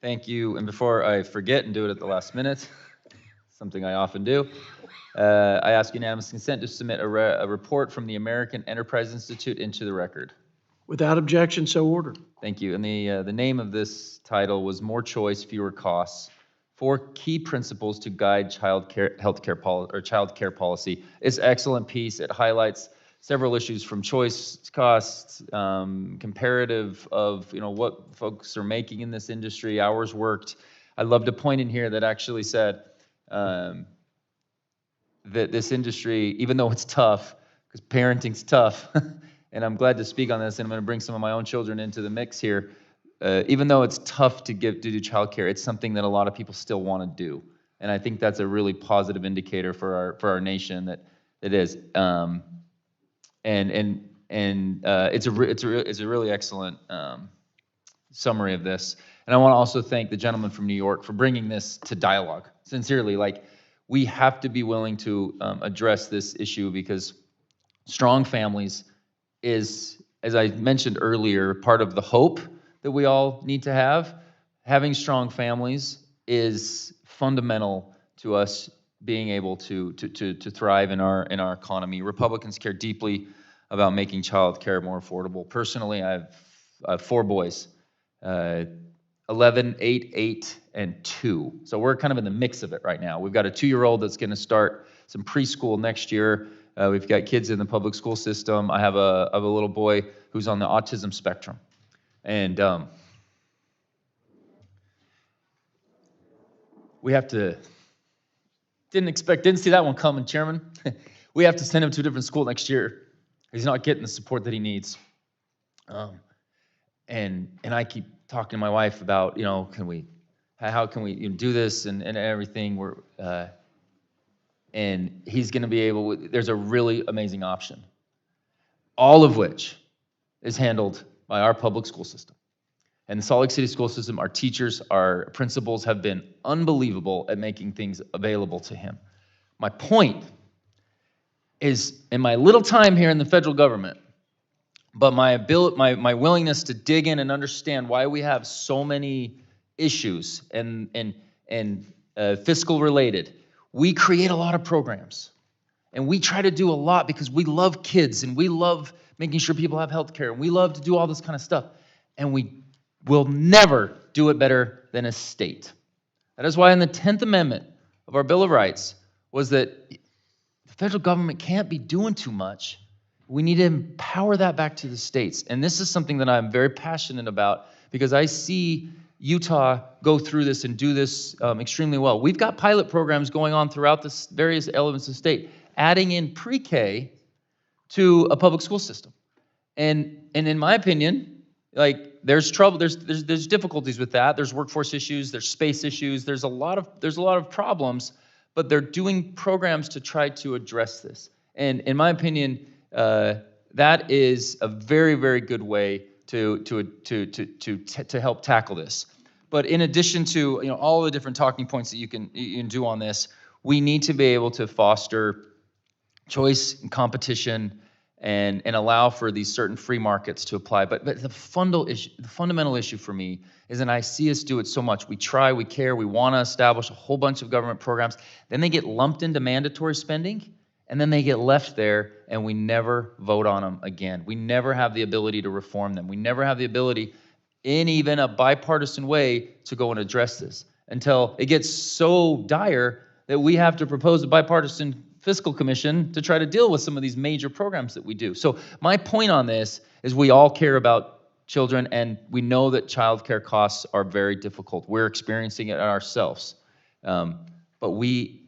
Thank you. And before I forget and do it at the last minute, something I often do, I ask unanimous consent to submit a report from the American Enterprise Institute into the record. Without objection, so ordered. Thank you. And the name of this title was More Choice, Fewer Costs: 4 Key Principles to Guide Child Care Policy. It's an excellent piece. It highlights several issues from choice, costs, comparative of what folks are making in this industry, hours worked. I loved a point in here that actually said that this industry, even though it's tough, because parenting's tough, and I'm glad to speak on this, and I'm going to bring some of my own children into the mix here. Even though it's tough to do childcare, it's something that a lot of people still want to do, and I think that's a really positive indicator for our nation that it is. It's a really excellent summary of this. And I want to also thank the gentleman from New York for bringing this to dialogue. Sincerely, we have to be willing to address this issue, because strong families is, as I mentioned earlier, part of the hope that we all need to have. Having strong families is fundamental to us being able to thrive in our economy. Republicans care deeply about making child care more affordable. Personally, I have 4 boys, 11, 8, and 2. So we're kind of in the mix of it right now. We've got a 2-year-old that's going to start some preschool next year. We've got kids in the public school system. I have a little boy who's on the autism spectrum. And we have to, didn't see that one coming, Chairman. We have to send him to a different school next year. He's not getting the support that he needs. And I keep talking to my wife about, how can we do this and everything. And he's going to be able, there's a really amazing option, all of which is handled by our public school system. And the Salt Lake City school system, our teachers, our principals have been unbelievable at making things available to him. My point is, in my little time here in the federal government, but my willingness to dig in and understand why we have so many issues and fiscal related, we create a lot of programs. And we try to do a lot because we love kids and we love making sure people have health care and we love to do all this kind of stuff. And we will never do it better than a state. That is why in the 10th Amendment of our Bill of Rights was that the federal government can't be doing too much. We need to empower that back to the states. And this is something that I'm very passionate about, because I see Utah go through this and do this extremely well. We've got pilot programs going on throughout the various elements of the state, adding in pre-K to a public school system. And in my opinion, there's trouble, there's difficulties with that. There's workforce issues, there's space issues, there's a lot of problems, but they're doing programs to try to address this. And in my opinion, that is a very, very good way to help tackle this. But in addition to all the different talking points that you can do on this, we need to be able to foster choice and competition and allow for these certain free markets to apply. But the fundamental issue for me is, and I see us do it so much, we try, we care, we want to establish a whole bunch of government programs, then they get lumped into mandatory spending, and then they get left there, and we never vote on them again. We never have the ability to reform them. We never have the ability, in even a bipartisan way, to go and address this, until it gets so dire that we have to propose a bipartisan fiscal commission to try to deal with some of these major programs that we do. So my point on this is, we all care about children, and we know that child care costs are very difficult. We're experiencing it ourselves. But we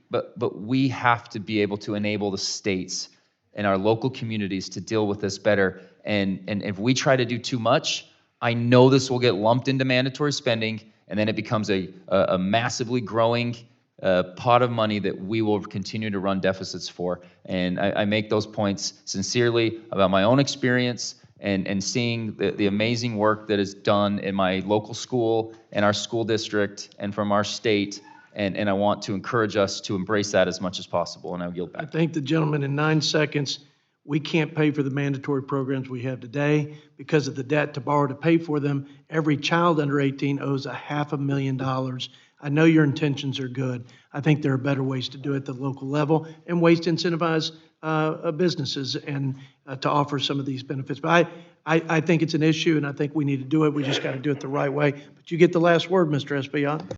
have to be able to enable the states and our local communities to deal with this better. And if we try to do too much, I know this will get lumped into mandatory spending, and then it becomes a massively growing pot of money that we will continue to run deficits for. And I make those points sincerely about my own experience and seeing the amazing work that is done in my local school and our school district and from our state. And I want to encourage us to embrace that as much as possible. And I'll yield back. I thank the gentleman in 9 seconds. We can't pay for the mandatory programs we have today because of the debt to borrow to pay for them. Every child under 18 owes $500,000. I know your intentions are good. I think there are better ways to do it at the local level and ways to incentivize businesses and to offer some of these benefits. But I think it's an issue, and I think we need to do it. We just got to do it the right way. But you get the last word, Mr. Espaillat.